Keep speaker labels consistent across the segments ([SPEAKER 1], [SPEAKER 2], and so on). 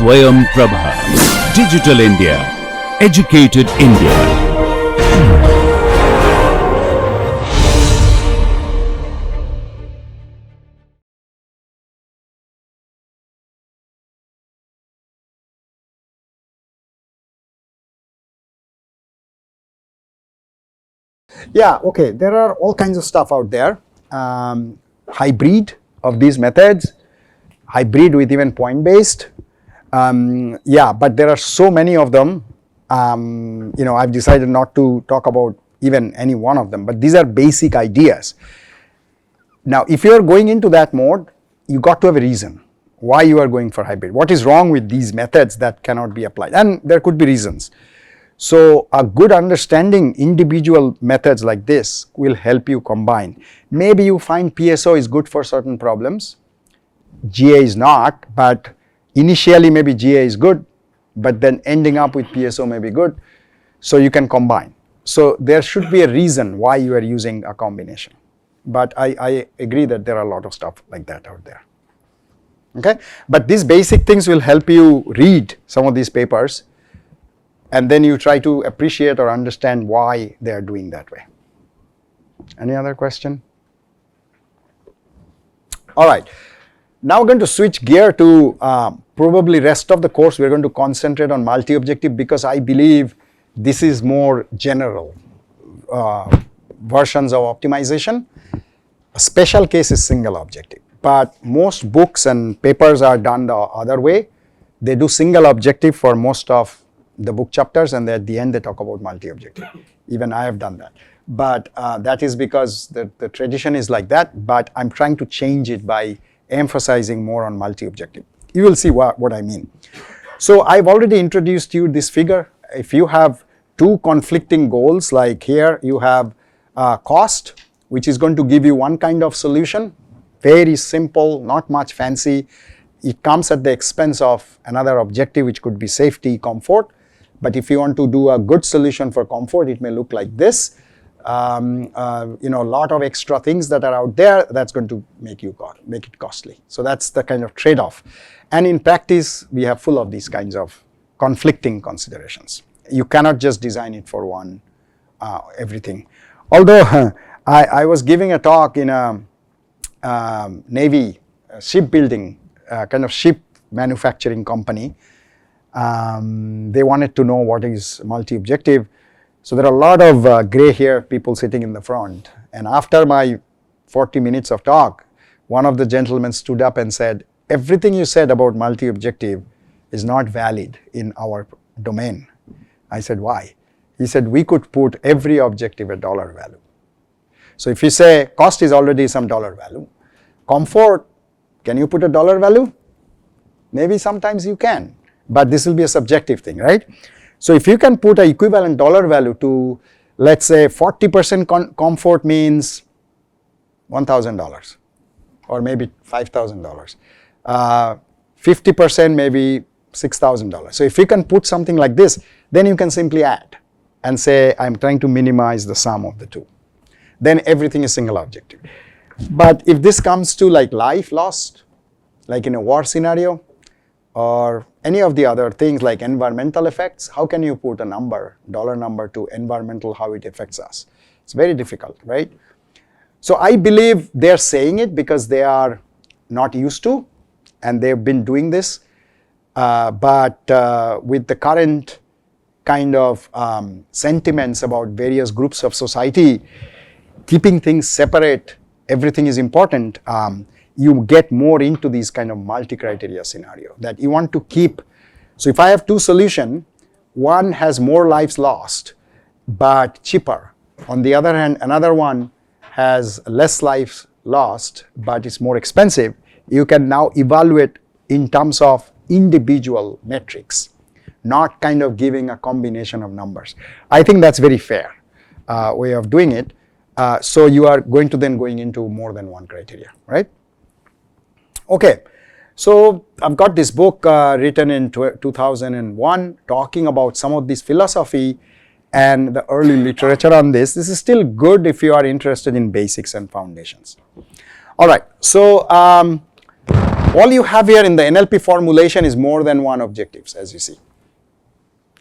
[SPEAKER 1] Swayam Prabha. Digital India. Educated India.
[SPEAKER 2] Yeah, okay, there are all kinds of stuff out there. Hybrid of these methods, hybrid with even point-based. Yeah, but there are so many of them. I've decided not to talk about even any one of them, but these are basic ideas. Now, if you are going into that mode, you got to have a reason why you are going for hybrid. What is wrong with these methods that cannot be applied? And there could be reasons. So a good understanding individual methods like this will help you combine. Maybe you find PSO is good for certain problems, GA is not, but initially maybe GA is good, but then ending up with PSO may be good, so you can combine. So there should be a reason why you are using a combination. But I agree that there are a lot of stuff like that out there. Okay, but these basic things will help you read some of these papers, and then you try to appreciate or understand why they are doing that way. Any other question? All right, now we're going to switch gear to probably rest of the course we're going to concentrate on multi-objective, because I believe this is more general versions of optimization. A special case is single objective, but most books and papers are done the other way. They do single objective for most of the book chapters, and at the end they talk about multi-objective. Even I have done that, but that is because the tradition is like that, but I'm trying to change it by emphasizing more on multi-objective. You will see what I mean. So I've already introduced you this figure. If you have two conflicting goals, like here you have cost, which is going to give you one kind of solution, very simple, not much fancy. It comes at the expense of another objective, which could be safety, comfort. But if you want to do a good solution for comfort, it may look like this. A lot of extra things that are out there, that's going to make it costly. So that's the kind of trade-off. And in practice, we have full of these kinds of conflicting considerations. You cannot just design it for one, everything. Although I was giving a talk in a Navy shipbuilding, kind of ship manufacturing company. They wanted to know what is multi-objective. So there are a lot of gray hair people sitting in the front. And after my 40 minutes of talk, one of the gentlemen stood up and said, everything you said about multi-objective is not valid in our domain. I said, why? He said, we could put every objective a dollar value. So if you say cost is already some dollar value, comfort, can you put a dollar value? Maybe sometimes you can, but this will be a subjective thing, right? So if you can put an equivalent dollar value to, let's say 40% comfort means $1,000 or maybe $5,000. 50% maybe $6,000. So if you can put something like this, then you can simply add and say, I'm trying to minimize the sum of the two. Then everything is single objective. But if this comes to like life lost, like in a war scenario, or any of the other things like environmental effects, how can you put a number, dollar number to environmental, how it affects us? It's very difficult, right? So I believe they're saying it because they are not used to, and they've been doing this. But with the current kind of sentiments about various groups of society, keeping things separate, everything is important, you get more into these kind of multi-criteria scenario that you want to keep. So if I have two solutions, one has more lives lost, but cheaper. On the other hand, another one has less lives lost, but it's more expensive. You can now evaluate in terms of individual metrics, not kind of giving a combination of numbers. I think that's very fair way of doing it. So you are going into more than one criteria, right? Okay, so I've got this book written in 2001 talking about some of this philosophy and the early literature on this. This is still good if you are interested in basics and foundations. All right, so All you have here in the NLP formulation is more than one objectives, as you see.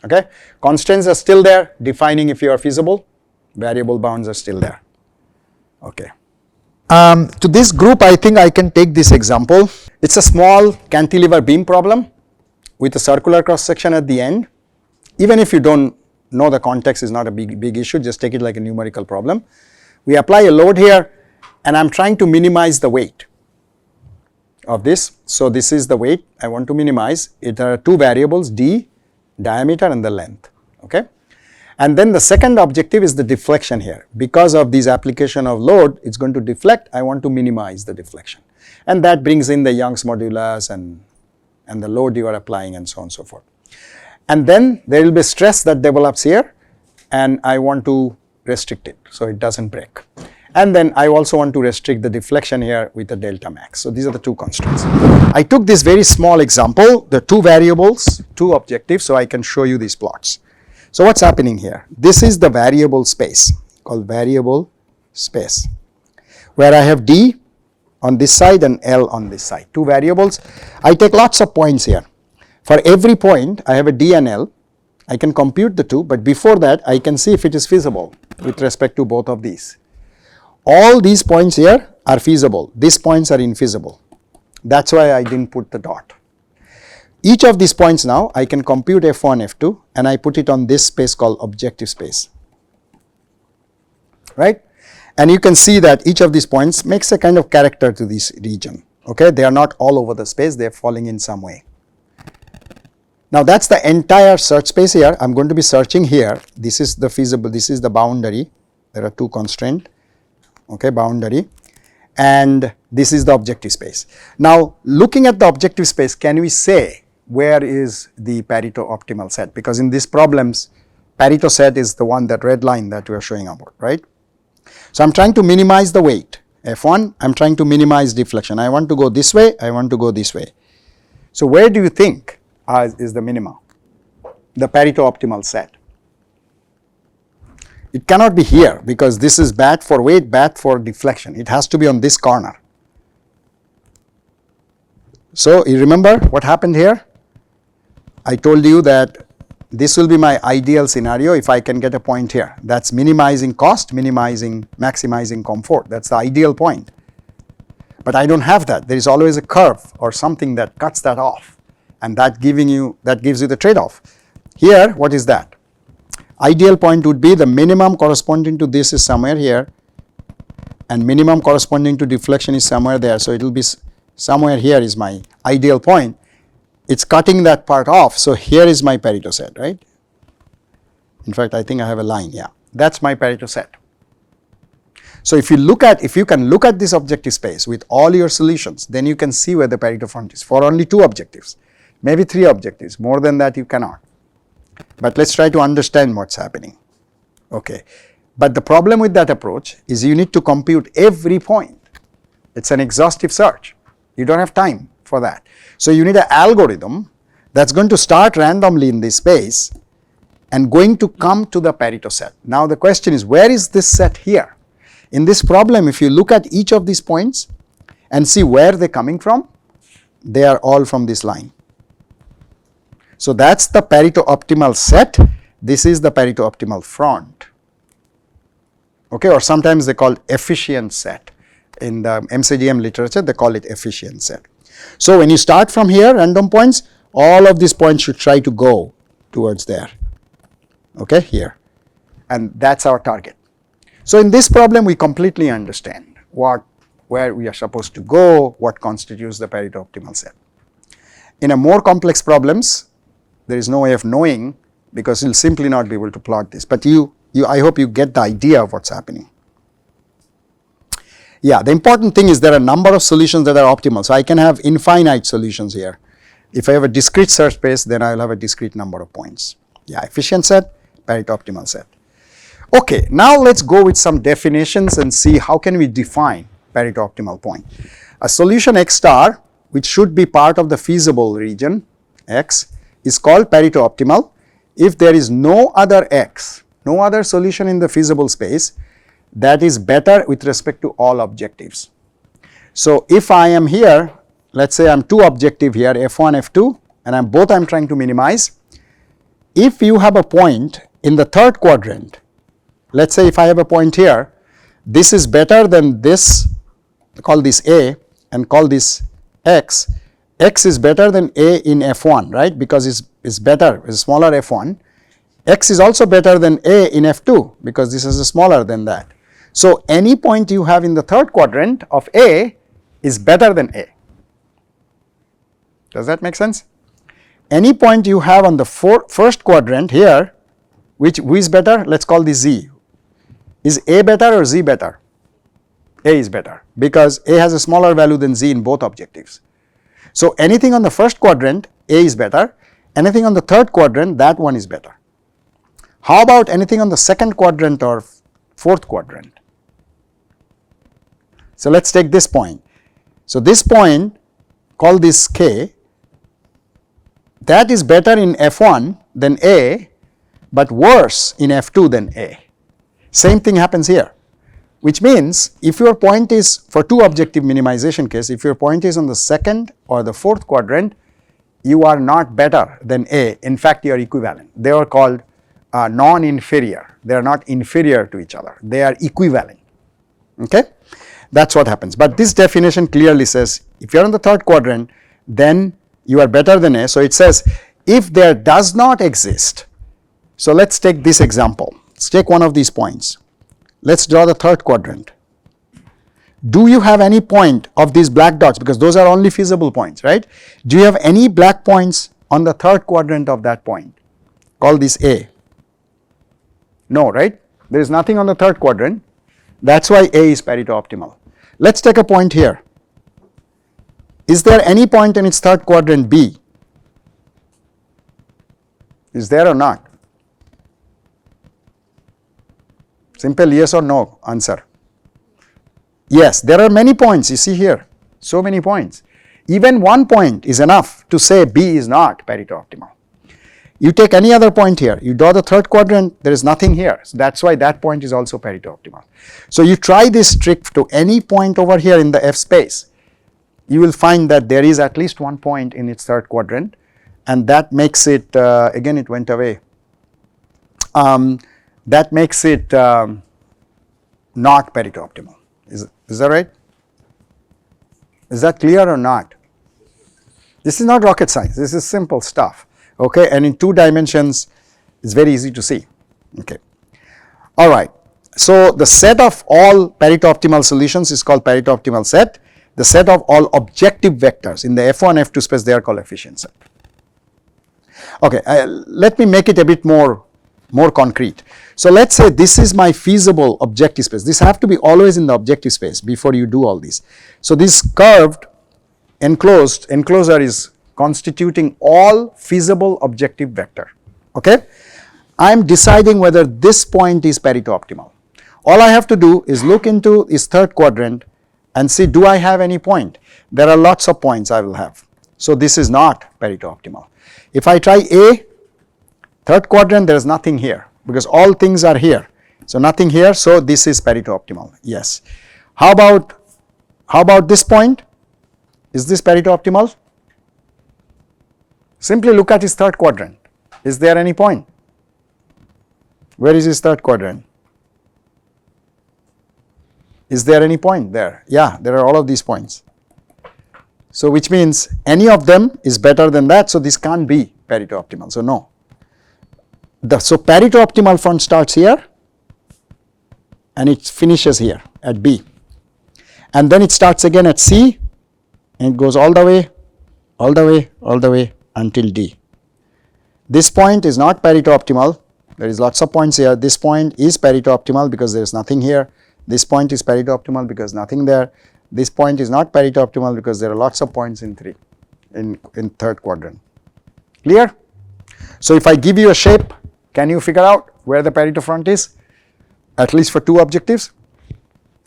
[SPEAKER 2] Okay, constraints are still there, defining if you are feasible, variable bounds are still there. Okay. To this group, I think I can take this example. It's a small cantilever beam problem with a circular cross section at the end. Even if you don't know the context, is not a big issue, just take it like a numerical problem. We apply a load here and I'm trying to minimize the weight of this. So this is the weight I want to minimize. There are two variables, d, diameter and the length. Okay. And then the second objective is the deflection here. Because of this application of load, it's going to deflect. I want to minimize the deflection. And that brings in the Young's modulus and the load you are applying and so on and so forth. And then there will be stress that develops here and I want to restrict it so it doesn't break. And then I also want to restrict the deflection here with the delta max. So these are the two constraints. I took this very small example, the two variables, two objectives, so I can show you these plots. So what's happening here? This is the variable space called variable space, where I have d on this side and L on this side, two variables. I take lots of points here. For every point I have a d and L. I can compute the two, but before that I can see if it is feasible with respect to both of these. All these points here are feasible, these points are infeasible. That's why I didn't put the dot. Each of these points now I can compute f1, f2 and I put it on this space called objective space, right? And you can see that each of these points makes a kind of character to this region, okay? They are not all over the space, they are falling in some way. Now that's the entire search space here. I'm going to be searching here. This is the feasible, this is the boundary. There are two constraints, okay, boundary. And this is the objective space. Now looking at the objective space, can we say where is the Pareto optimal set? Because in these problems, Pareto set is the one, that red line that we are showing about, right? So I'm trying to minimize the weight, F1, I'm trying to minimize deflection. I want to go this way, I want to go this way. So where do you think is the minima, the Pareto optimal set? It cannot be here because this is bad for weight, bad for deflection. It has to be on this corner. So you remember what happened here? I told you that this will be my ideal scenario if I can get a point here. That's minimizing cost, maximizing comfort. That's the ideal point. But I don't have that. There is always a curve or something that cuts that off, and that gives you the trade-off. Here, what is that? Ideal point would be the minimum corresponding to this is somewhere here, and minimum corresponding to deflection is somewhere there. So it will be somewhere here is my ideal point. It's cutting that part off. So here is my Pareto set, right? In fact, I think I have a line. Yeah, that's my Pareto set. So if you can look at this objective space with all your solutions, then you can see where the Pareto front is for only two objectives, maybe three objectives. More than that you cannot. But let's try to understand what's happening. Okay. But the problem with that approach is you need to compute every point. It's an exhaustive search. You don't have time for that. So you need an algorithm that's going to start randomly in this space and going to come to the Pareto set. Now the question is, where is this set here? In this problem, if you look at each of these points and see where they're coming from, they are all from this line. So that's the Pareto optimal set. This is the Pareto optimal front. Okay, or sometimes they call it efficient set. In the MCGM literature, they call it efficient set. So when you start from here, random points, all of these points should try to go towards there. Okay, here. And that's our target. So in this problem, we completely understand where we are supposed to go, what constitutes the Pareto optimal set. In a more complex problems, there is no way of knowing because you'll simply not be able to plot this. But I hope you get the idea of what's happening. Yeah, the important thing is there are a number of solutions that are optimal. So I can have infinite solutions here. If I have a discrete search space, then I will have a discrete number of points. Yeah, efficient set, Pareto optimal set. Okay, now let's go with some definitions and see how can we define Pareto optimal point. A solution X star, which should be part of the feasible region X, is called Pareto optimal if there is no other X, no other solution in the feasible space that is better with respect to all objectives. So if I am here, let's say I am two objective here, F1, F2, and I'm trying to minimize. If you have a point in the third quadrant, let's say if I have a point here, this is better than this, call this A and call this X. X is better than A in F1, right, because it's better, it's smaller F1. X is also better than A in F2 because this is smaller than that. So any point you have in the third quadrant of A is better than A. Does that make sense? Any point you have on the first quadrant here, who is better? Let's call this Z. Is A better or Z better? A is better because A has a smaller value than Z in both objectives. So anything on the first quadrant, A is better. Anything on the third quadrant, that one is better. How about anything on the second quadrant or fourth quadrant? So let's take this point. So this point, call this K, that is better in F1 than A, but worse in F2 than A. Same thing happens here, which means if your point is, for two objective minimization case, if your point is on the second or the fourth quadrant, you are not better than A. In fact, you are equivalent. They are called non-inferior. They are not inferior to each other. They are equivalent. Okay? That's what happens. But this definition clearly says if you are in the third quadrant, then you are better than A. So it says if there does not exist. So let's take this example. Let's take one of these points. Let's draw the third quadrant. Do you have any point of these black dots, because those are only feasible points, right? Do you have any black points on the third quadrant of that point? Call this A. No, right? There is nothing on the third quadrant. That's why A is Pareto-optimal. Let's take a point here. Is there any point in its third quadrant B? Is there or not? Simple yes or no answer. Yes, there are many points, you see here, so many points. Even one point is enough to say B is not Pareto-optimal. You take any other point here, you draw the third quadrant, there is nothing here. So that's why that point is also Pareto-optimal. So you try this trick to any point over here in the F space, you will find that there is at least one point in its third quadrant, and that makes it, again it went away, that makes it not Pareto-optimal. Is that right? Is that clear or not? This is not rocket science, this is simple stuff. Okay, and in 2 dimensions it's very easy to see. Okay, all right. So the set of all Pareto-optimal solutions is called Pareto-optimal set. The set of all objective vectors in the F1, F2 space, they are called efficient set. Okay, let me make it a bit more concrete. So let's say this is my feasible objective space. This have to be always in the objective space before you do all these. So this curved enclosure is constituting all feasible objective vector. Okay, I am deciding whether this point is Pareto-optimal. All I have to do is look into this third quadrant and see, do I have any point? There are lots of points I will have. So this is not Pareto-optimal. If I try A, third quadrant, there is nothing here because all things are here. So nothing here, so this is Pareto-optimal. Yes. How about this point? Is this Pareto-optimal? Simply look at his third quadrant. Is there any point? Where is his third quadrant? Is there any point there? Yeah, there are all of these points. So which means any of them is better than that, so this can't be Pareto-optimal. So no. So Pareto-optimal front starts here and it finishes here at B. And then it starts again at C and it goes all the way until D. This point is not Pareto-optimal. There is lots of points here. This point is Pareto-optimal because there is nothing here. This point is Pareto-optimal because nothing there. This point is not Pareto-optimal because there are lots of points in third quadrant. Clear? So if I give you a shape, can you figure out where the Pareto front is? At least for 2 objectives.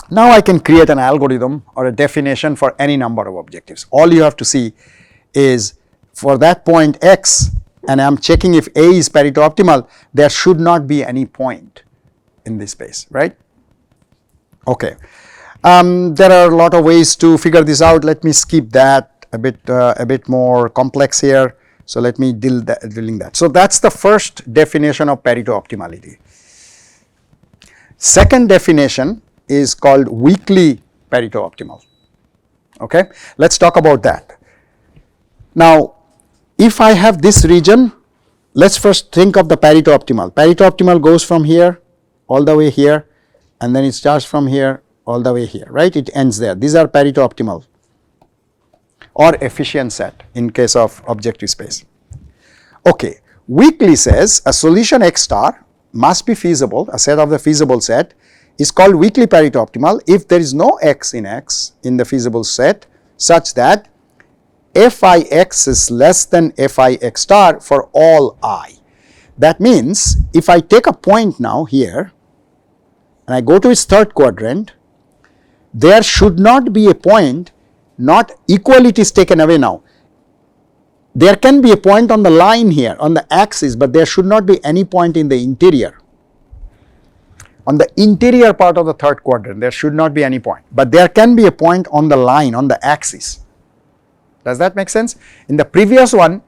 [SPEAKER 2] Now I can create an algorithm or a definition for any number of objectives. All you have to see is for that point X, and I am checking if A is Pareto-optimal, there should not be any point in this space, right? Okay. There are a lot of ways to figure this out. Let me skip that. a bit more complex here. So let me drilling that. So that's the first definition of Pareto optimality. Second definition is called weakly Pareto optimal. Okay, let's talk about that. Now, if I have this region, let's first think of the Pareto optimal. Pareto optimal goes from here all the way here, and then it starts from here all the way here, right? It ends there. These are Pareto optimal or efficient set in case of objective space. Okay, weakly says a solution X star must be feasible, a set of the feasible set is called weakly Pareto optimal if there is no X in the feasible set such that Fix is less than Fix star for all I. That means if I take a point now here and I go to its third quadrant, there should not be a point, not equality is taken away now. There can be a point on the line here on the axis, but there should not be any point in the interior. On the interior part of the third quadrant, there should not be any point, but there can be a point on the line on the axis. Does that make sense? In the previous one,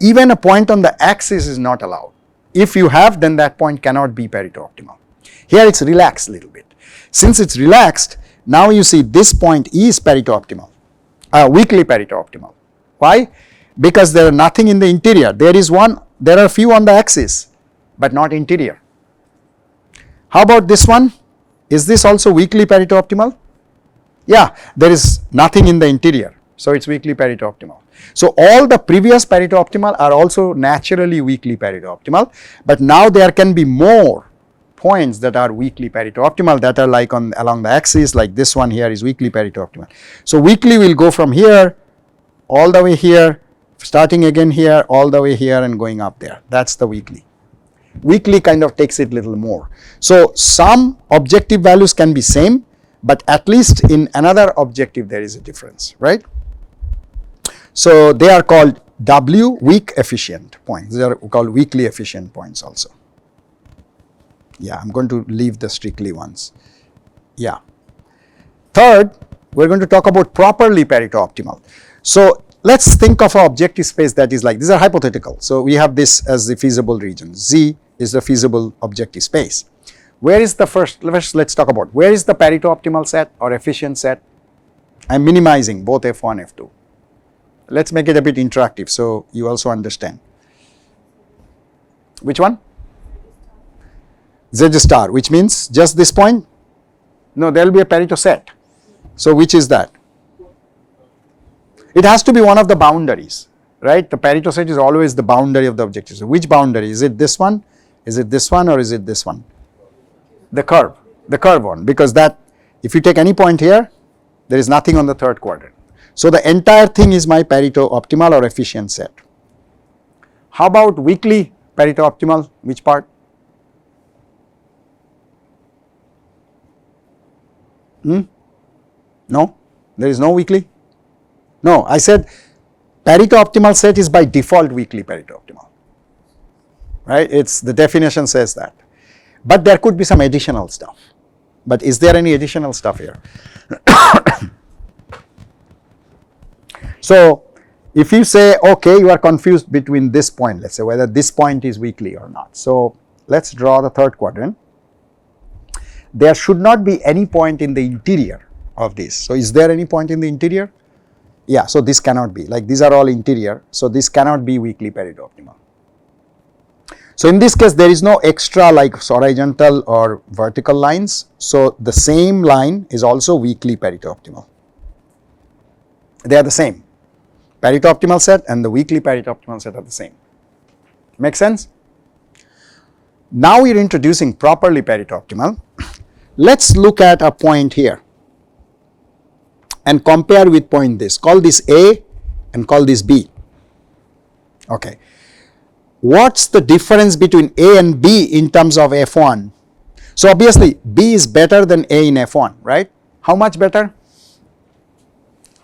[SPEAKER 2] even a point on the axis is not allowed. If you have, then that point cannot be Pareto optimal. Here it's relaxed a little bit. Since it's relaxed, now you see this point is Pareto optimal, weakly Pareto optimal. Why? Because there are nothing in the interior. There are a few on the axis, but not interior. How about this one? Is this also weakly Pareto optimal? Yeah, there is nothing in the interior, so it's weakly Pareto optimal. So all the previous Pareto optimal are also naturally weakly Pareto optimal, but now there can be more points that are weakly Pareto optimal that are like along the axis, like this one here is weakly Pareto optimal. So weakly will go from here all the way here, starting again here all the way here and going up there. That's the weakly. Weakly kind of takes it little more. So some objective values can be same, but at least in another objective there is a difference, right? So they are called W weak efficient points. They are called weakly efficient points also. Yeah, I'm going to leave the strictly ones. Yeah. Third, we're going to talk about properly Pareto optimal. So let's think of an objective space that is like, these are hypothetical. So we have this as the feasible region. Z is the feasible objective space. Where is the let's talk about, where is the Pareto optimal set or efficient set? I'm minimizing both F1, F2. Let's make it a bit interactive so you also understand. Which one? Z star, which means just this point? No, there will be a Pareto set. So which is that? It has to be one of the boundaries, right? The Pareto set is always the boundary of the objective. So which boundary? Is it this one? Is it this one or is it this one? The curve one, because that, if you take any point here, there is nothing on the third quadrant. So the entire thing is my Pareto optimal or efficient set. How about weakly Pareto optimal? Which part? No, there is no weakly. No, I said Pareto optimal set is by default weakly Pareto optimal, right? It's the definition says that, but there could be some additional stuff. But is there any additional stuff here? So if you say, okay, you are confused between this point, let's say whether this point is weakly or not. So let's draw the third quadrant. There should not be any point in the interior of this. So is there any point in the interior? Yeah, so this cannot be, like these are all interior, so this cannot be weakly Pareto optimal. So in this case there is no extra like horizontal or vertical lines, so the same line is also weakly Pareto optimal. They are the same. Pareto optimal set and the weakly Pareto optimal set are the same. Make sense? Now we are introducing properly Pareto optimal. Let's look at a point here and compare with point this. Call this A and call this B. Okay. What's the difference between A and B in terms of F1? So obviously B is better than A in F1, right? How much better?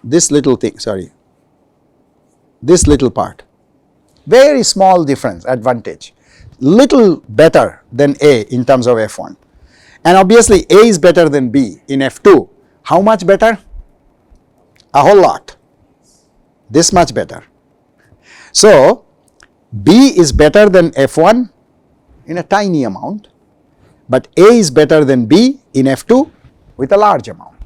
[SPEAKER 2] This little thing, sorry. This little part. Very small difference, advantage. Little better than A in terms of F1. And obviously A is better than B in F2. How much better? A whole lot. this much better. So, B is better than F1 in a tiny amount, but A is better than B in F2 with a large amount.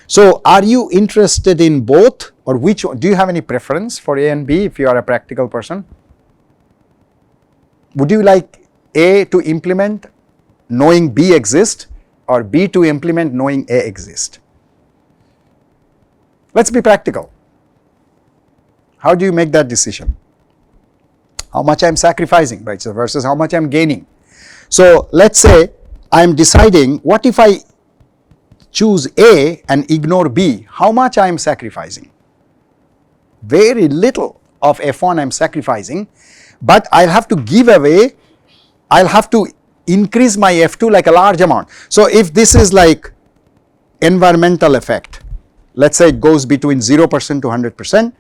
[SPEAKER 2] So, are you interested in both, or which one? Do you have any preference for A and B if you are a practical person? Would you like A to implement knowing B exists, or B to implement knowing A exists? Let's be practical. How do you make that decision? How much I am sacrificing versus how much I am gaining. So, let's say I am deciding, what if I choose A and ignore B, how much I am sacrificing? Very little of F1 I am sacrificing, but I will have to give away, I will have to increase my F2 like a large amount. So, if this is like environmental effect, let's say it goes between 0% to 100%,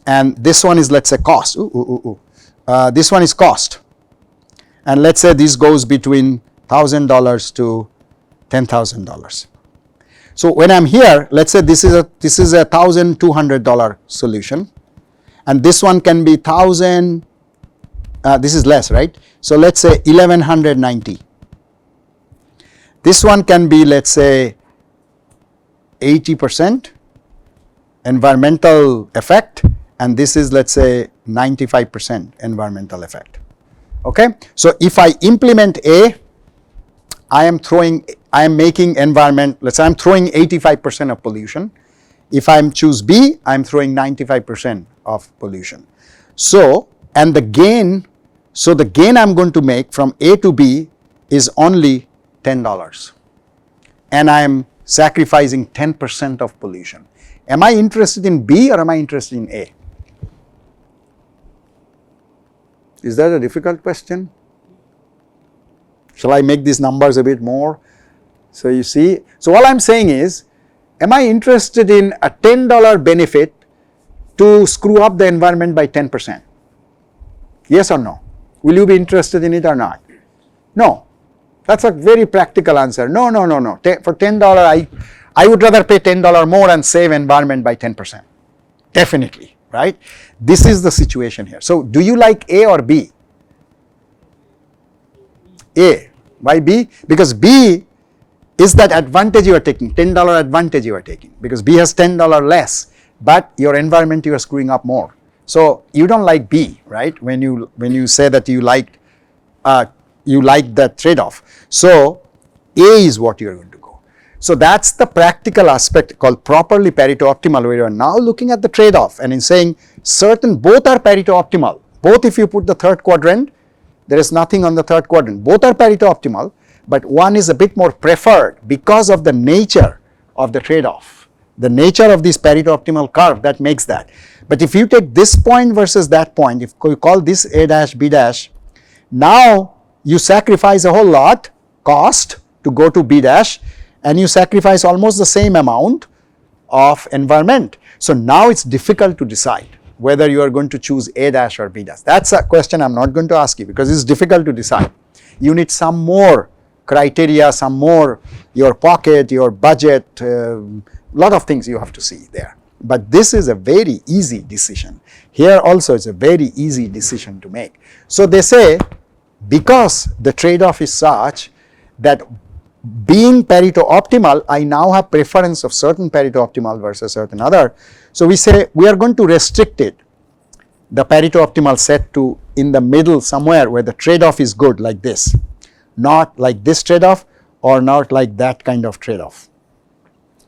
[SPEAKER 2] and this one is, let's say, cost. This one is cost, and let's say this goes between $1,000 to $10,000. So, when I am here, let's say this is a $1,200 solution, and this one can be 1,000. This is less, right? So, let's say 1,190. This one can be, let's say, 80% environmental effect, and this is, let's say, 95% environmental effect. Okay? So, if I implement A, I am making environment, let's say I am throwing 85% of pollution. If I choose B, I am throwing 95% of pollution. So, and the gain, so the gain I am going to make from A to B is only $10, and I am sacrificing 10% of pollution. Am I interested in B or am I interested in A? Is that a difficult question? Shall I make these numbers a bit more? So, you see, so all I am saying is, am I interested in a $10 benefit to screw up the environment by 10%? Yes or no? Will you be interested in it or not? No. That is a very practical answer. No. For $10, I would rather pay $10 more and save environment by 10%. Definitely, right? This is the situation here. So, do you like A or B? A. Why B? Because B is that advantage you are taking, $10 advantage you are taking, because B has $10 less, but your environment you are screwing up more. So, you do not like B, right, when you say that you like that trade-off. So, A is what you are going to go. So, that is the practical aspect called properly Pareto optimal, where you are now looking at the trade-off and in saying both are Pareto optimal. Both, if you put the third quadrant, there is nothing on the third quadrant. Both are Pareto optimal, but one is a bit more preferred because of the nature of the trade-off. The nature of this Pareto optimal curve that makes that. But if you take this point versus that point, if you call this A dash B dash, now you sacrifice a whole lot cost to go to B dash, and you sacrifice almost the same amount of environment. So, now it is difficult to decide whether you are going to choose A dash or B dash. That is a question I am not going to ask you, because it is difficult to decide. You need some more criteria, some more your pocket, your budget, lot of things you have to see there. But this is a very easy decision. Here also it is a very easy decision to make. So, they say, because the trade-off is such that being Pareto optimal, I now have preference of certain Pareto optimal versus certain other. So, we say we are going to restrict it, the Pareto optimal set, to in the middle somewhere where the trade-off is good, like this, not like this trade-off or not like that kind of trade-off.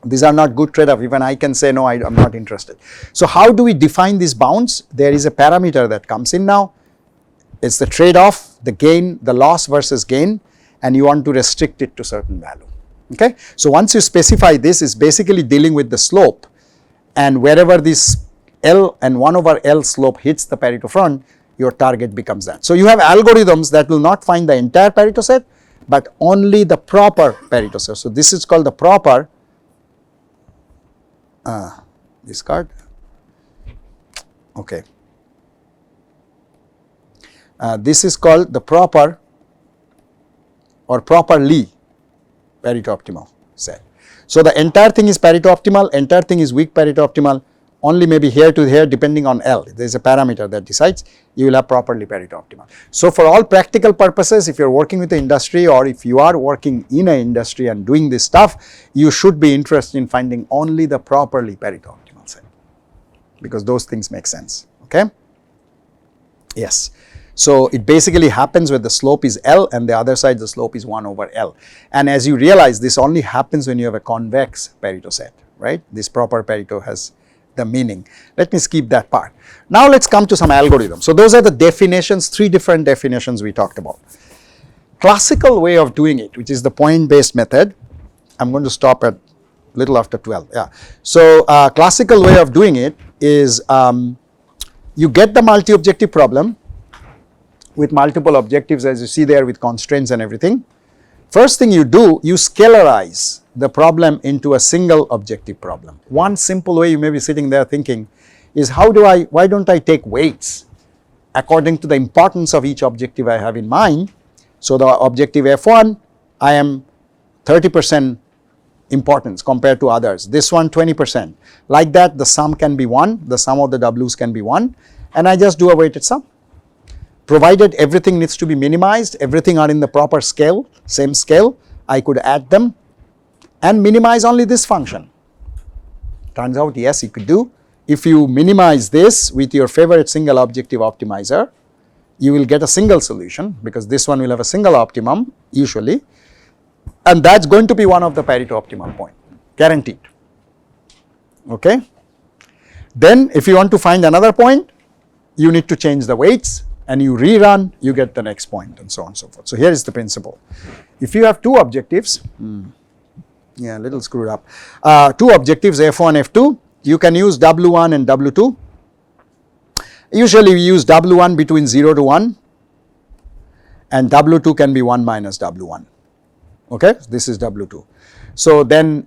[SPEAKER 2] These are not good trade-off. Even I can say no, I am not interested. So, how do we define these bounds? There is a parameter that comes in now. It is the trade-off, the gain, the loss versus gain, and you want to restrict it to certain value. Okay? So, once you specify this, is basically dealing with the slope, and wherever this L and 1 over L slope hits the Pareto front, your target becomes that. So, you have algorithms that will not find the entire Pareto set, but only the proper Pareto set. So, this is called the proper, this card, okay. This is called the proper or properly Pareto optimal set. So, the entire thing is Pareto optimal, entire thing is weak Pareto optimal, only maybe here to here depending on L. There is a parameter that decides, you will have properly Pareto optimal. So for all practical purposes, if you are working with the industry or if you are working in an industry and doing this stuff, you should be interested in finding only the properly Pareto optimal set, because those things make sense. Okay? Yes. So it basically happens where the slope is L and the other side the slope is 1 over L. And as you realize, this only happens when you have a convex Pareto set, right? This proper Pareto has the meaning. Let me skip that part. Now let's come to some algorithms. So those are the definitions, 3 different definitions we talked about. Classical way of doing it, which is the point based method. I'm going to stop at little after 12. Yeah. So classical way of doing it is you get the multi-objective problem with multiple objectives, as you see there, with constraints and everything. First thing you do, you scalarize the problem into a single objective problem. One simple way you may be sitting there thinking is, why don't I take weights according to the importance of each objective I have in mind. So the objective F1, I am 30% importance compared to others. This one 20%. Like that, the sum can be 1, the sum of the W's can be 1, and I just do a weighted sum. Provided everything needs to be minimized, everything are in the proper scale, same scale, I could add them and minimize only this function. Turns out, yes, you could do. If you minimize this with your favorite single objective optimizer, you will get a single solution, because this one will have a single optimum usually, and that's going to be one of the Pareto optimal point, guaranteed. Okay. Then if you want to find another point, you need to change the weights and you rerun, you get the next point, and so on and so forth. So here is the principle. If you have 2 objectives, yeah, a little screwed up, 2 objectives F1, F2, you can use W1 and W2. Usually we use W1 between 0 to 1 and W2 can be 1 minus W1. Okay, this is W2. So then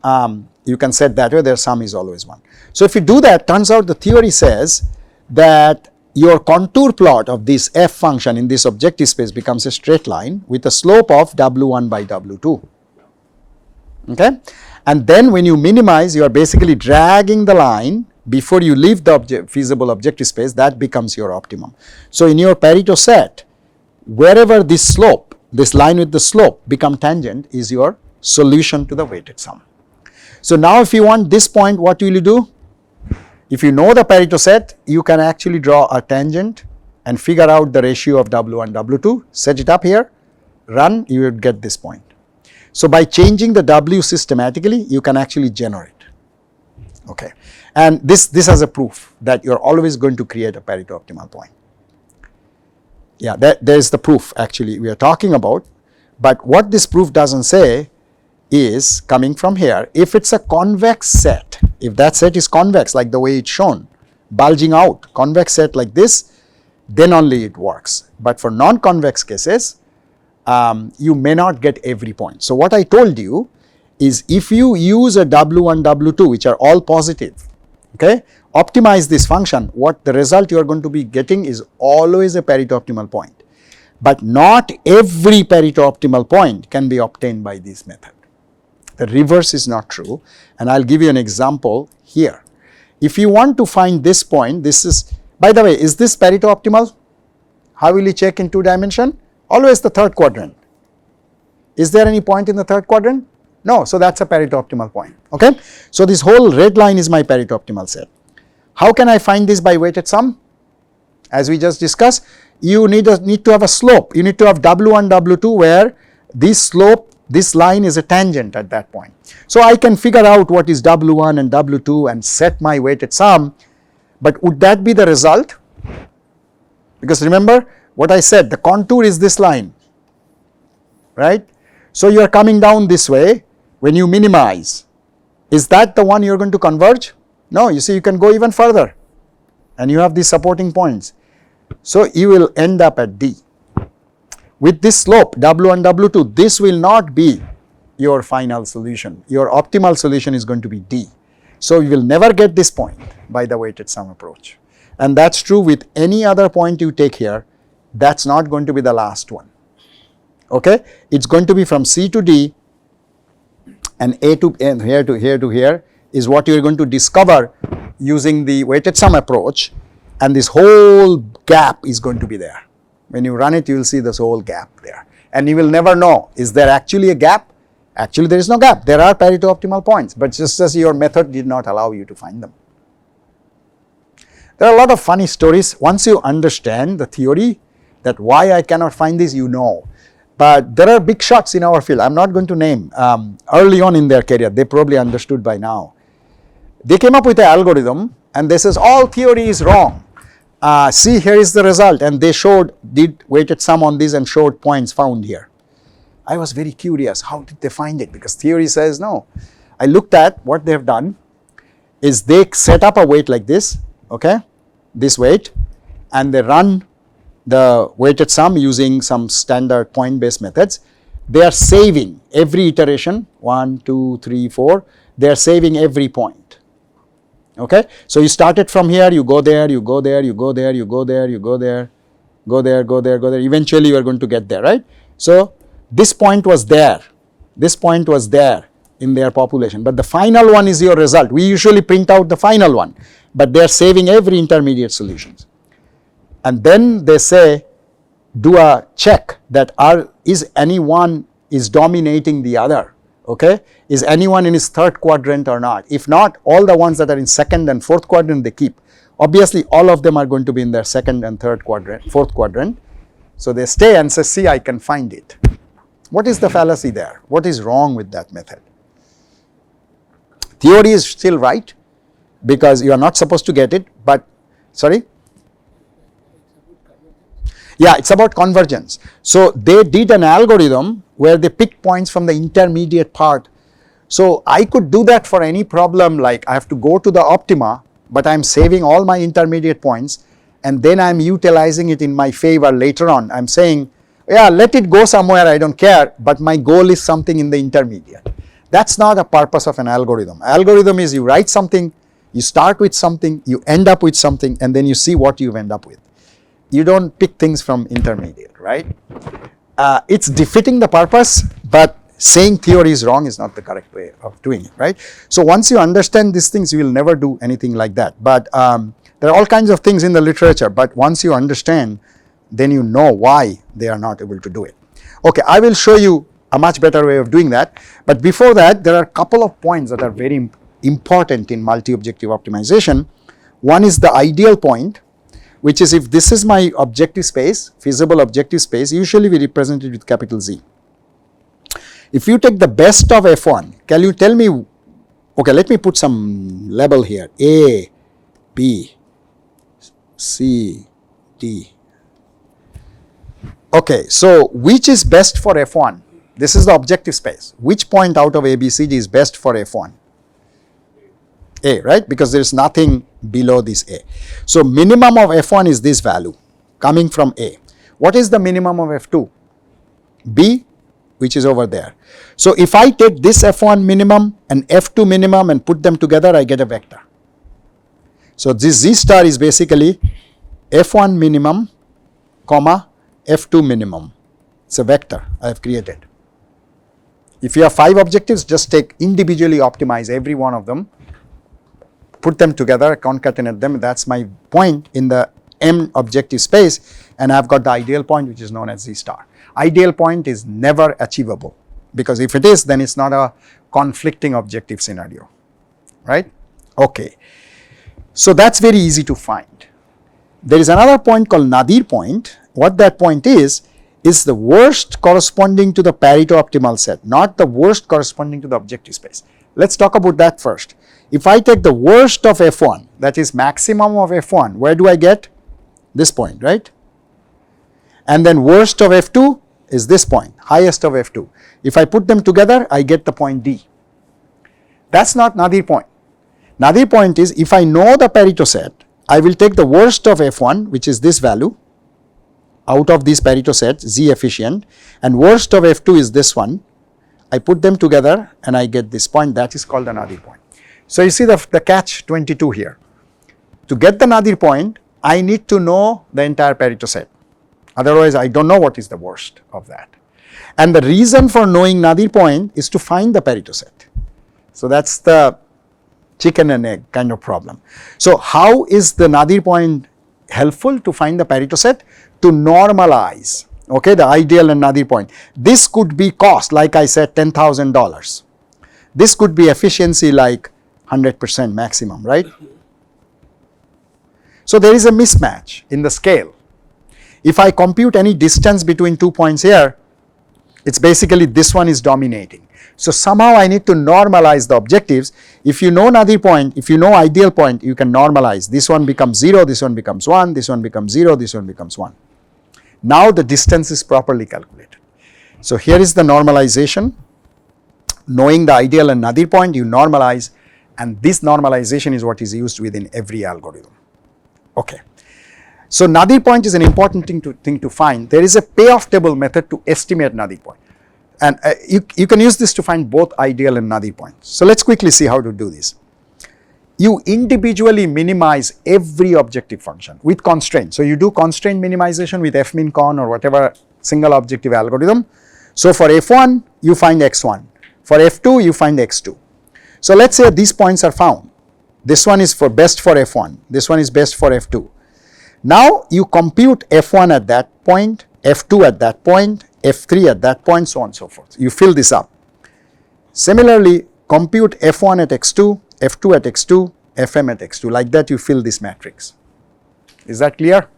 [SPEAKER 2] you can set that way, their sum is always 1. So if you do that, turns out the theory says that your contour plot of this f function in this objective space becomes a straight line with a slope of W1 by W2. Okay, and then when you minimize, you are basically dragging the line before you leave the feasible objective space. That becomes your optimum. So in your Pareto set, wherever this slope, this line with the slope become tangent, is your solution to the weighted sum. So now if you want this point, what will you do? If you know the Pareto set, you can actually draw a tangent and figure out the ratio of W1, W2, set it up here, run, you will get this point. So by changing the W systematically, you can actually generate. Okay, and this has a proof that you're always going to create a Pareto optimal point. Yeah, there is the proof actually we are talking about, but what this proof doesn't say is coming from here. If it's a convex set, if that set is convex like the way it's shown, bulging out, convex set like this, then only it works. But for non-convex cases, you may not get every point. So what I told you is, if you use a W1, W2, which are all positive, okay, optimize this function, what the result you are going to be getting is always a Pareto optimal point. But not every Pareto optimal point can be obtained by this method. The reverse is not true, and I'll give you an example here. If you want to find this point, this is, by the way, is this Pareto optimal? How will you check in 2 dimension? Always the third quadrant. Is there any point in the third quadrant? No, so that's a Pareto optimal point. Okay, so this whole red line is my Pareto optimal set. How can I find this by weighted sum? As we just discussed, you need to have a slope. You need to have W1, W2 where this slope, this line is a tangent at that point. So I can figure out what is W1 and W2 and set my weighted sum, but would that be the result? Because remember what I said, the contour is this line, right? So you are coming down this way. When you minimize, is that the one you are going to converge? No, you see, you can go even further and you have these supporting points. So you will end up at D. With this slope W1, W2, this will not be your final solution. Your optimal solution is going to be D. So you will never get this point by the weighted sum approach. And that's true with any other point you take here. That's not going to be the last one. Okay, it's going to be from C to D, and A to N, here to here to here is what you are going to discover using the weighted sum approach, and this whole gap is going to be there. When you run it, you will see this whole gap there, and you will never know, is there actually a gap? Actually, there is no gap. There are Pareto optimal points, but just as your method did not allow you to find them. There are a lot of funny stories. Once you understand the theory, that why I cannot find this, you know. But there are big shots in our field. I'm not going to name. Early on in their career, they probably understood by now. They came up with an algorithm, and they says all theory is wrong. See, here is the result, and they did weighted sum on this and showed points found here. I was very curious, how did they find it? Because theory says no. I looked at what they have done is they set up a weight like this, okay, this weight, and they run the weighted sum using some standard point based methods. They are saving every iteration, 1, 2, 3, 4, they are saving every point. Okay, so you started from here, you go there, you go there, you go there, you go there, you go there, go there, go there, go there. Eventually, you are going to get there, right? So this point was there, this point was there in their population, but the final one is your result. We usually print out the final one, but they are saving every intermediate solutions. And then they say, do a check that is anyone is dominating the other. Okay, is anyone in his third quadrant or not? If not, all the ones that are in second and fourth quadrant they keep. Obviously, all of them are going to be in their second and third quadrant, fourth quadrant. So they stay and say, see, I can find it. What is the fallacy there? What is wrong with that method? Theory is still right because you are not supposed to get it, but sorry? Yeah, it's about convergence. So they did an algorithm where they picked points from the intermediate part. So I could do that for any problem, like I have to go to the optima, but I'm saving all my intermediate points, and then I'm utilizing it in my favor later on. I'm saying, yeah, let it go somewhere, I don't care, but my goal is something in the intermediate. That's not a purpose of an algorithm. Algorithm is you write something, you start with something, you end up with something, and then you see what you end up with. You don't pick things from intermediate, right? It's defeating the purpose, but saying theory is wrong is not the correct way of doing it, right? So once you understand these things, you will never do anything like that. But there are all kinds of things in the literature, but once you understand, then you know why they are not able to do it. Okay, I will show you a much better way of doing that. But before that, there are a couple of points that are very important in multi-objective optimization. One is the ideal point, which is if this is my objective space, feasible objective space, usually we represent it with capital Z. If you take the best of F1, can you tell me, okay, let me put some label here, A, B, C, D. Okay, so which is best for F1? This is the objective space. Which point out of A, B, C, D is best for F1? A, right? Because there is nothing below this A. So minimum of F1 is this value coming from A. What is the minimum of F2? B, which is over there. So if I take this F1 minimum and F2 minimum and put them together, I get a vector. So this Z star is basically F1 minimum, comma, F2 minimum. It's a vector I have created. If you have 5 objectives, just take individually optimize every one of them, put them together, concatenate them. That's my point in the M objective space, and I've got the ideal point, which is known as Z star. Ideal point is never achievable, because if it is, then it's not a conflicting objective scenario, right? Okay, so that's very easy to find. There is another point called nadir point. What that point is the worst corresponding to the Pareto optimal set, not the worst corresponding to the objective space. Let's talk about that first. If I take the worst of F1, that is maximum of F1, where do I get? This point, right? And then worst of F2 is this point, highest of F2. If I put them together, I get the point D. That's not nadir point. Nadir point is if I know the Pareto set, I will take the worst of F1, which is this value, out of these Pareto sets, Z efficient, and worst of F2 is this one. I put them together and I get this point. That is called the nadir point. So you see the catch 22 here. To get the nadir point, I need to know the entire Pareto set. Otherwise, I don't know what is the worst of that. And the reason for knowing nadir point is to find the Pareto set. So that's the chicken and egg kind of problem. So how is the nadir point helpful to find the Pareto set? To normalize, okay, the ideal and nadir point. This could be cost, like I said, $10,000. This could be efficiency like 100% maximum, right? So there is a mismatch in the scale. If I compute any distance between 2 points here, it's basically this one is dominating. So somehow I need to normalize the objectives. If you know nadir point, if you know ideal point, you can normalize. This one becomes 0, this one becomes 1, this one becomes 0, this one becomes 1. Now the distance is properly calculated. So here is the normalization. Knowing the ideal and nadir point, you normalize, and this normalization is what is used within every algorithm. Okay. So nadir point is an important thing to find. There is a payoff table method to estimate nadir point. And you can use this to find both ideal and nadir points. So let's quickly see how to do this. You individually minimize every objective function with constraint. So you do constraint minimization with fmin_con or whatever single objective algorithm. So for f1, you find x1. For f2, you find x2. So let's say these points are found. This one is for best for f1. This one is best for f2. Now you compute f1 at that point, f2 at that point, f3 at that point, so on and so forth. You fill this up. Similarly, compute f1 at x2, f2 at x2, fm at x2. Like that you fill this matrix. Is that clear?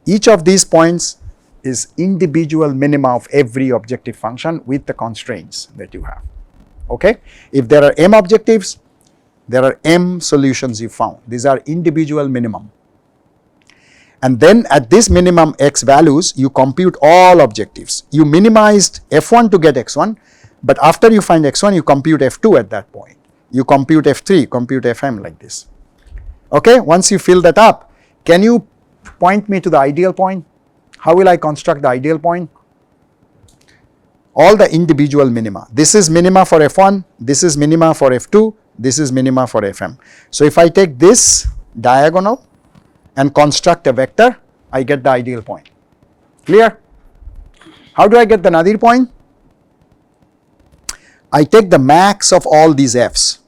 [SPEAKER 2] Each of these points is individual minima of every objective function with the constraints that you have. Okay? If there are m objectives, there are m solutions you found. These are individual minimum. And then at this minimum x values, you compute all objectives. You minimized f1 to get x1, but after you find x1, you compute f2 at that point. You compute f3, compute fm like this. Okay, once you fill that up, can you point me to the ideal point? How will I construct the ideal point? All the individual minima. This is minima for f1, this is minima for f2, this is minima for fm. So if I take this diagonal and construct a vector, I get the ideal point. Clear? How do I get the nadir point? I take the max of all these f's,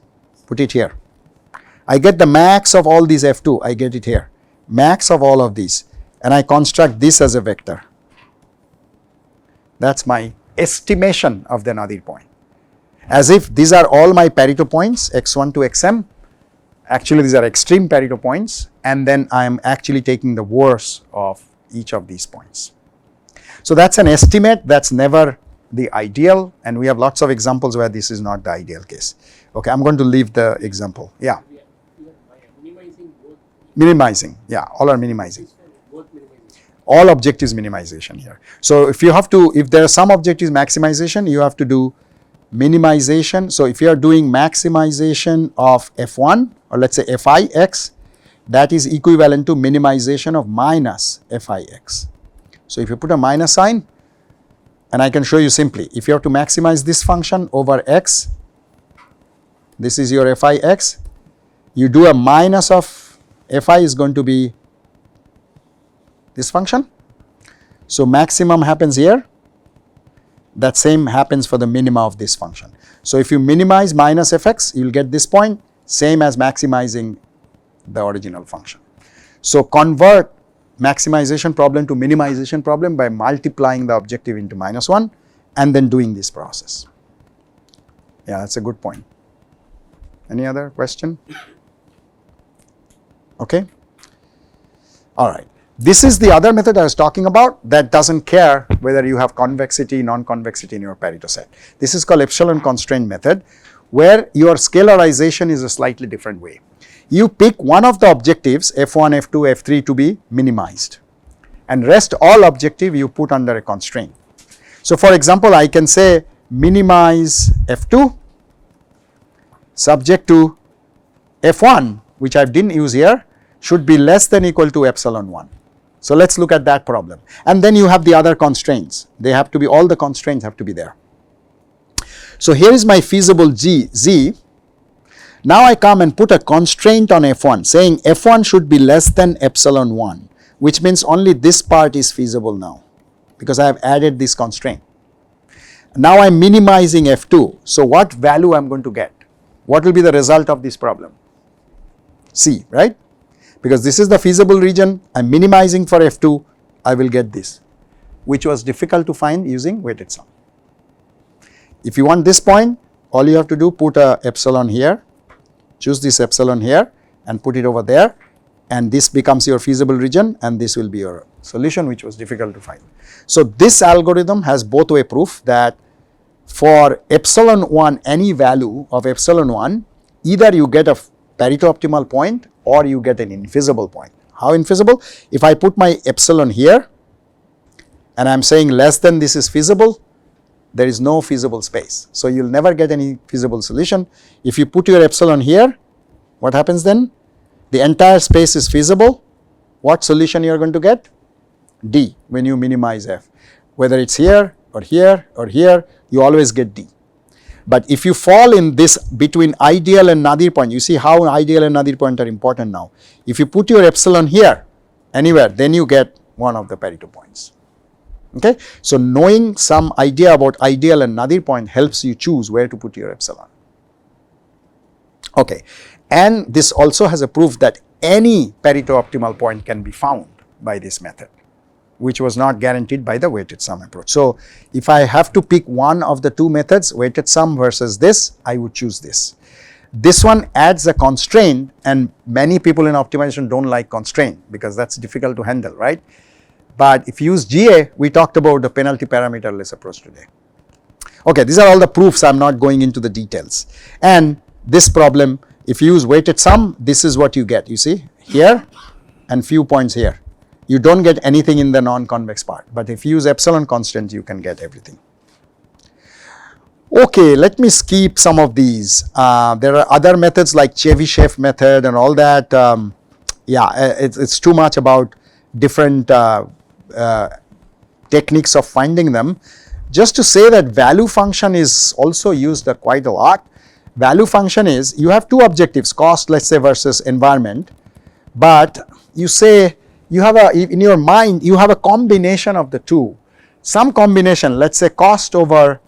[SPEAKER 2] put it here. I get the max of all these f2, I get it here. Max of all of these, and I construct this as a vector. That's my estimation of the nadir point. As if these are all my Pareto points, x1 to xm. Actually, these are extreme Pareto points, and then I am actually taking the worst of each of these points. So that's an estimate, that's never the ideal, and we have lots of examples where this is not the ideal case. Okay, I'm going to leave the example. Yeah. Minimizing, yeah, all are minimizing. All objectives minimization here. So if you have to, if there are some objectives maximization, you have to do minimization. So if you are doing maximization of f1, or let's say fi(x), that is equivalent to minimization of minus fi(x). So if you put a minus sign, and I can show you simply, if you have to maximize this function over x, this is your fi(x), you do a minus of fi is going to be this function. So maximum happens here, that same happens for the minima of this function. So if you minimize minus fx, you will get this point, same as maximizing the original function. So convert maximization problem to minimization problem by multiplying the objective into -1 and then doing this process. Yeah, that's a good point. Any other question? Okay. All right. This is the other method I was talking about that doesn't care whether you have convexity, non-convexity in your Pareto set. This is called epsilon constraint method, where your scalarization is a slightly different way. You pick one of the objectives, f1, f2, f3 to be minimized, and rest all objective you put under a constraint. So for example, I can say minimize f2 subject to f1, which I didn't use here, should be less than equal to epsilon 1. So let's look at that problem. And then you have the other constraints. They have to be, all the constraints have to be there. So here is my feasible z. Now I come and put a constraint on f1 saying f1 should be less than epsilon 1, which means only this part is feasible now because I have added this constraint. Now I am minimizing f2. So what value I am going to get? what will be the result of this problem? C, right? Because this is the feasible region, I am minimizing for F2, I will get this, which was difficult to find using weighted sum. If you want this point, all you have to do, put a epsilon here, choose this epsilon here and put it over there, and this becomes your feasible region, and this will be your solution, which was difficult to find. So this algorithm has both way proof that for epsilon 1, any value of epsilon 1, either you get a Pareto optimal point or you get an infeasible point. How infeasible? If I put my epsilon here and I am saying less than this is feasible, there is no feasible space. So you will never get any feasible solution. If you put your epsilon here, what happens then? The entire space is feasible. What solution you are going to get? D, when you minimize F. Whether it's here or here or here, you always get D. But if you fall in this between ideal and nadir point, you see how ideal and nadir point are important now. If you put your epsilon here, anywhere, then you get one of the Pareto points. Okay? So knowing some idea about ideal and nadir point helps you choose where to put your epsilon. Okay. And this also has a proof that any Pareto optimal point can be found by this method, which was not guaranteed by the weighted sum approach. So if I have to pick one of the two methods, weighted sum versus this, I would choose this. This one adds a constraint, and many people in optimization don't like constraint because that's difficult to handle, right? But if you use GA, we talked about the penalty parameterless approach today. Okay, these are all the proofs, I'm not going into the details. And this problem, if you use weighted sum, this is what you get, you see, here and few points here. You don't get anything in the non-convex part, but if you use epsilon constant, you can get everything. Okay, let me skip some of these. There are other methods like Chebyshev method and all that. It's too much about different techniques of finding them. Just to say that value function is also used quite a lot. Value function is, you have two objectives, cost, let's say, versus environment, but you say you have in your mind, you have a combination of the two. Some combination, let's say cost over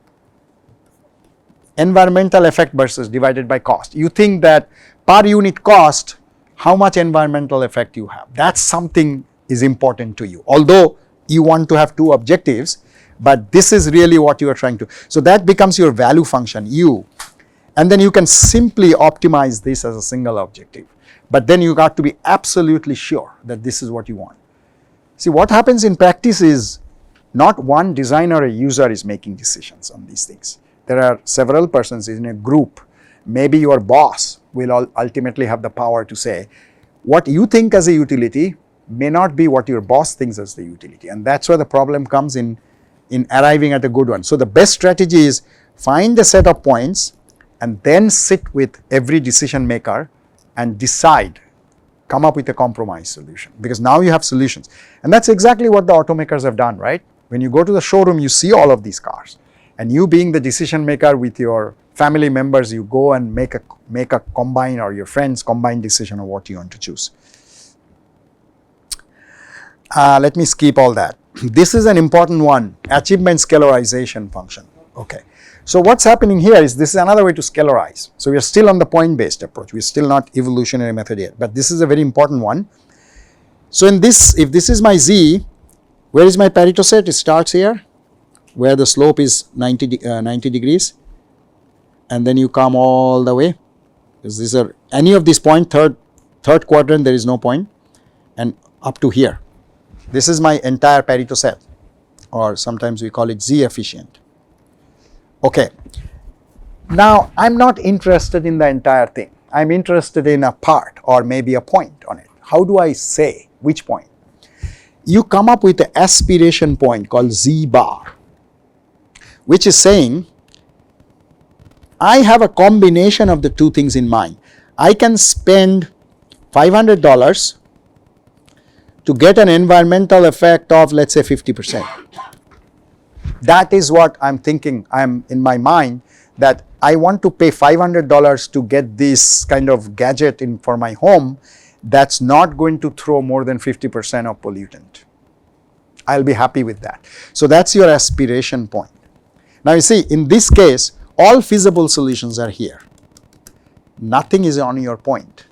[SPEAKER 2] environmental effect versus divided by cost. You think that per unit cost, how much environmental effect you have. That's something is important to you. Although you want to have two objectives, but this is really what you are trying to. So that becomes your value function, U. And then you can simply optimize this as a single objective. But then you got to be absolutely sure that this is what you want. See, what happens in practice is not one designer or user is making decisions on these things. There are several persons in a group. Maybe your boss will ultimately have the power to say, what you think as a utility may not be what your boss thinks as the utility. And that's where the problem comes in arriving at a good one. So the best strategy is find a set of points and then sit with every decision maker and decide, come up with a compromise solution, because now you have solutions. And that's exactly what the automakers have done, right? When you go to the showroom, you see all of these cars, and you being the decision maker with your family members, you go and make a combine, or your friends combine decision of what you want to choose. Let me skip all that. This is an important one, achievement scalarization function. Okay. So what's happening here is this is another way to scalarize. So we are still on the point-based approach. We're still not evolutionary method yet, but this is a very important one. So in this, if this is my Z, where is my Pareto set? It starts here, where the slope is 90 degrees, and then you come all the way. Because these are any of these point, third quadrant, there is no point, and up to here. This is my entire Pareto set, or sometimes we call it Z efficient. Okay. Now, I'm not interested in the entire thing. I'm interested in a part or maybe a point on it. How do I say which point? You come up with an aspiration point called Z bar, which is saying, I have a combination of the two things in mind. I can spend $500 to get an environmental effect of, let's say, 50%. That is what I'm thinking. I'm in my mind that I want to pay $500 to get this kind of gadget in for my home that's not going to throw more than 50% of pollutant. I'll be happy with that. So that's your aspiration point. Now you see, in this case, all feasible solutions are here. nothing is on your point.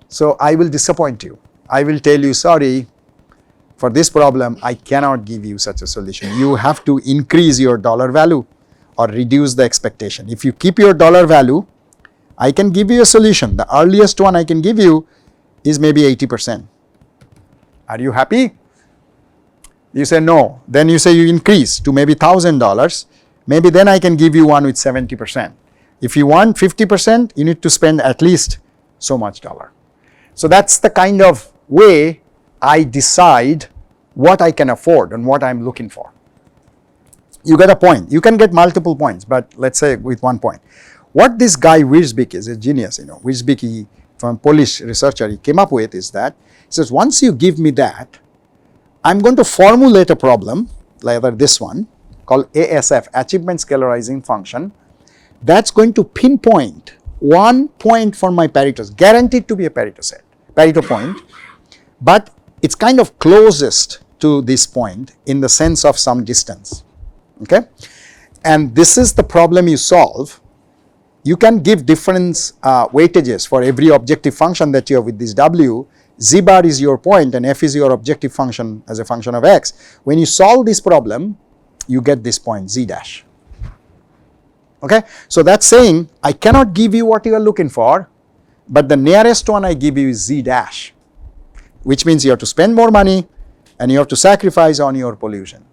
[SPEAKER 2] So I will disappoint you. I will tell you, sorry, for this problem, I cannot give you such a solution. You have to increase your dollar value or reduce the expectation. If you keep your dollar value, I can give you a solution. The earliest one I can give you is maybe 80%. Are you happy? You say no. Then you say you increase to maybe $1,000. Maybe then I can give you one with 70%. If you want 50%, you need to spend at least so much dollar. So that's the kind of way I decide what I can afford and what I'm looking for. You get a point. You can get multiple points, but let's say with 1 point. What this guy Wierzbicki is a genius, Wierzbicki, from Polish researcher, he came up with is that he says, once you give me that, I'm going to formulate a problem, like this one, called ASF, Achievement Scalarizing Function, that's going to pinpoint 1 point for my Pareto, guaranteed to be a Pareto point, but it's kind of closest to this point in the sense of some distance, okay? And this is the problem you solve. You can give different weightages for every objective function that you have with this W. Z bar is your point and F is your objective function as a function of X. When you solve this problem, you get this point Z dash. Okay, so that's saying I cannot give you what you are looking for, but the nearest one I give you is Z dash, which means you have to spend more money and you have to sacrifice on your pollution.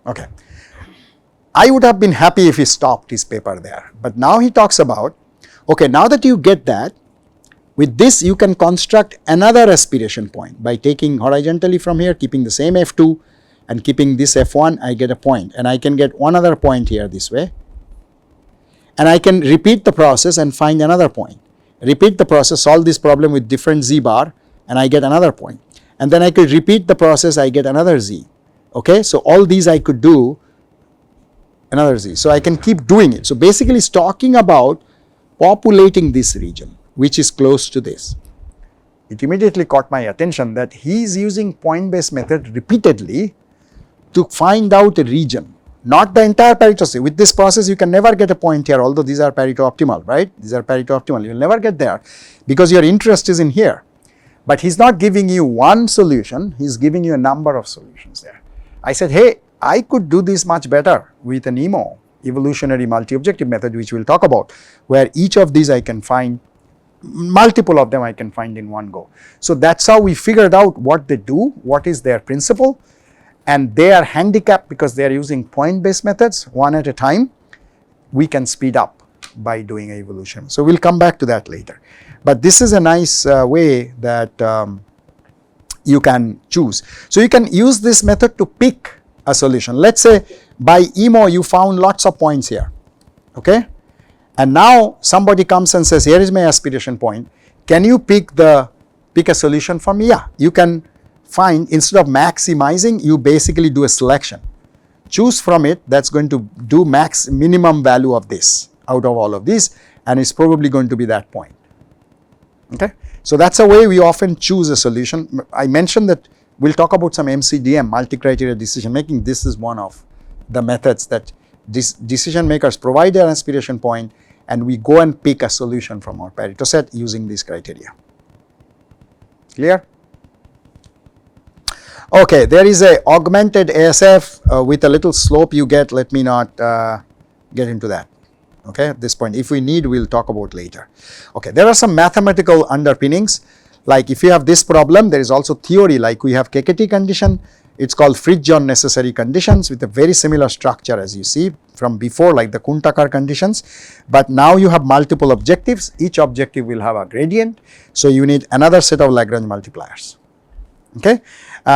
[SPEAKER 2] Okay, I would have been happy if he stopped his paper there, but now he talks about, okay, now that you get that, with this you can construct another aspiration point by taking horizontally from here, keeping the same F2 and keeping this F1, I get a point, and I can get one other point here this way, and I can repeat the process and find another point. Repeat the process, solve this problem with different Z bar, and I get another point. And then I could repeat the process, I get another Z. Okay, so all these I could do another Z. So I can keep doing it. So basically it's talking about populating this region, which is close to this. It immediately caught my attention that he is using point-based method repeatedly to find out a region, not the entire Pareto set. With this process, you can never get a point here, although these are Pareto optimal, right? These are Pareto optimal. You'll never get there because your interest is in here. But he's not giving you one solution, he's giving you a number of solutions there. I said, hey, I could do this much better with an EMO, evolutionary multi-objective method, which we'll talk about, where each of these I can find, multiple of them I can find in one go. So that's how we figured out what they do, what is their principle, and they are handicapped because they are using point-based methods one at a time. We can speed up by doing evolution. So we'll come back to that later. But this is a nice way that you can choose. So you can use this method to pick a solution. Let's say by EMO you found lots of points here, okay? And now somebody comes and says, here is my aspiration point. Can you pick a solution for me? Yeah, you can find, instead of maximizing, you basically do a selection. Choose from it that's going to do minimum value of this out of all of these, and it's probably going to be that point. Okay, so that's a way we often choose a solution. I mentioned that we'll talk about some MCDM, multi-criteria decision making. This is one of the methods that decision makers provide their aspiration point, and we go and pick a solution from our Pareto set using these criteria. Clear? Okay, there is a augmented ASF with a little slope you get. Let me not get into that. Okay, at this point, if we need, we'll talk about later. Okay, there are some mathematical underpinnings. Like if you have this problem, there is also theory, like we have KKT condition. It's called Fridtjohn necessary conditions with a very similar structure as you see from before, like the Kuhn-Tucker conditions. But now you have multiple objectives. Each objective will have a gradient. So you need another set of Lagrange multipliers. Okay,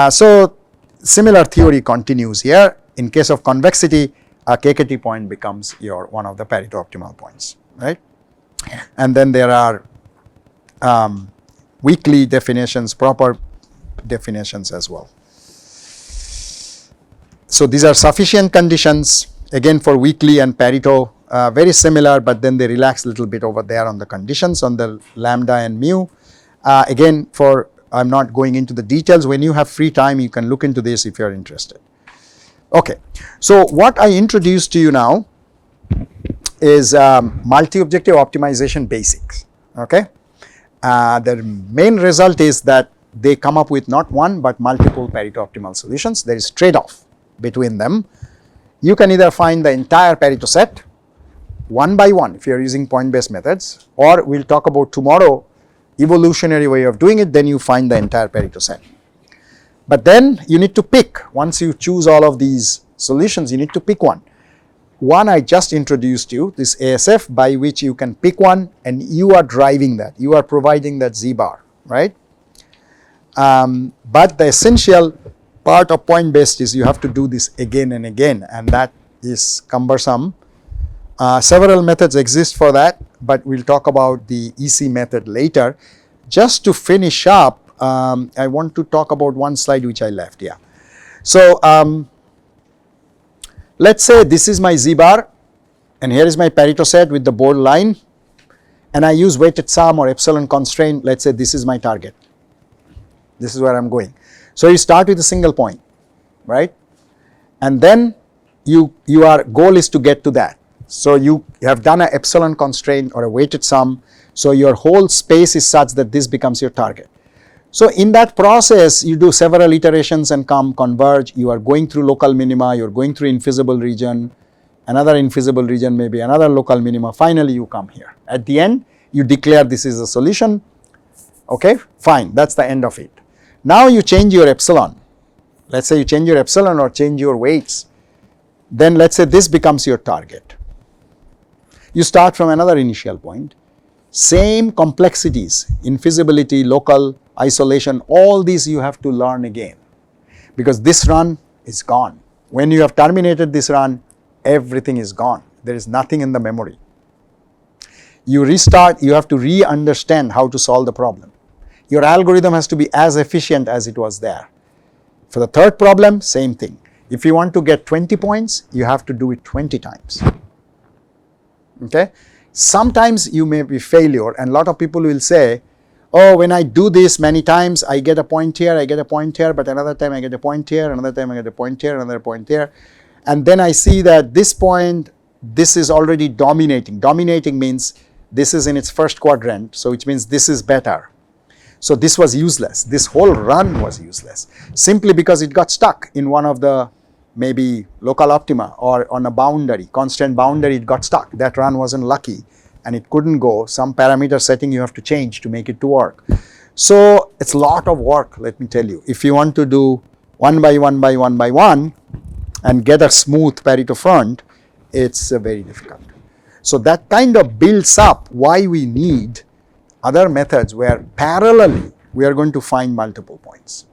[SPEAKER 2] so similar theory continues here. In case of convexity, a KKT point becomes your one of the Pareto optimal points, right? And then there are weakly definitions, proper definitions as well. So these are sufficient conditions, again for weakly and Pareto, very similar, but then they relax a little bit over there on the conditions on the lambda and mu. Again, I'm not going into the details. When you have free time, you can look into this if you're interested. Okay, so what I introduced to you now is multi-objective optimization basics. Okay, the main result is that they come up with not one but multiple Pareto optimal solutions. There is trade-off between them. You can either find the entire Pareto set one by one if you are using point-based methods, or we will talk about tomorrow evolutionary way of doing it, then you find the entire Pareto set. But then you need to pick, once you choose all of these solutions, you need to pick one. One I just introduced you, this ASF, by which you can pick one and you are driving that, you are providing that Z bar, right? But the essential part of point based is you have to do this again and again, and that is cumbersome. Several methods exist for that, but we'll talk about the EC method later. Just to finish up, I want to talk about one slide which I left, yeah. So, let's say this is my Z bar and here is my Pareto set with the bold line, and I use weighted sum or epsilon constraint. Let's say this is my target. This is where I'm going. So you start with a single point, right? And then your goal is to get to that. So you have done an epsilon constraint or a weighted sum. So your whole space is such that this becomes your target. So in that process, you do several iterations and converge. You are going through local minima, you are going through infeasible region, another infeasible region, maybe another local minima. Finally, you come here. At the end, you declare this is a solution. Okay, fine, that's the end of it. Now you change your epsilon. Let's say you change your epsilon or change your weights. Then let's say this becomes your target. You start from another initial point. Same complexities, infeasibility, local, isolation, all these you have to learn again, because this run is gone. When you have terminated this run, everything is gone. There is nothing in the memory. You restart, you have to re-understand how to solve the problem. Your algorithm has to be as efficient as it was there. For the third problem, same thing. If you want to get 20 points, you have to do it 20 times. Okay? Sometimes you may be failure, and a lot of people will say, oh, when I do this many times, I get a point here, I get a point here, but another time I get a point here, another time I get a point here, another point here. And then I see that this point, this is already dominating. Dominating means this is in its first quadrant, so which means this is better. So this was useless. This whole run was useless, simply because it got stuck in one of the maybe local optima or on a boundary, constant boundary, it got stuck. That run wasn't lucky and it couldn't go. Some parameter setting you have to change to make it to work. So it's a lot of work, let me tell you. If you want to do one by one by one by one and get a smooth Pareto front, it's very difficult. So that kind of builds up why we need other methods where parallelly we are going to find multiple points.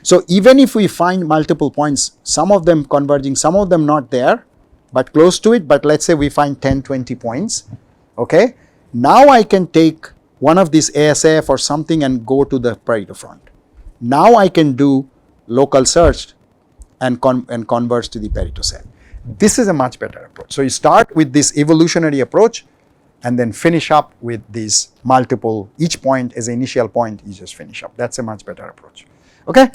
[SPEAKER 2] So even if we find multiple points, some of them converging, some of them not there, but close to it, but let's say we find 10, 20 points, okay? Now I can take one of these ASF or something and go to the Pareto front. Now I can do local search and converge to the Pareto set. This is a much better approach. So you start with this evolutionary approach and then finish up with these multiple, each point as an initial point, you just finish up. That's a much better approach. Okay,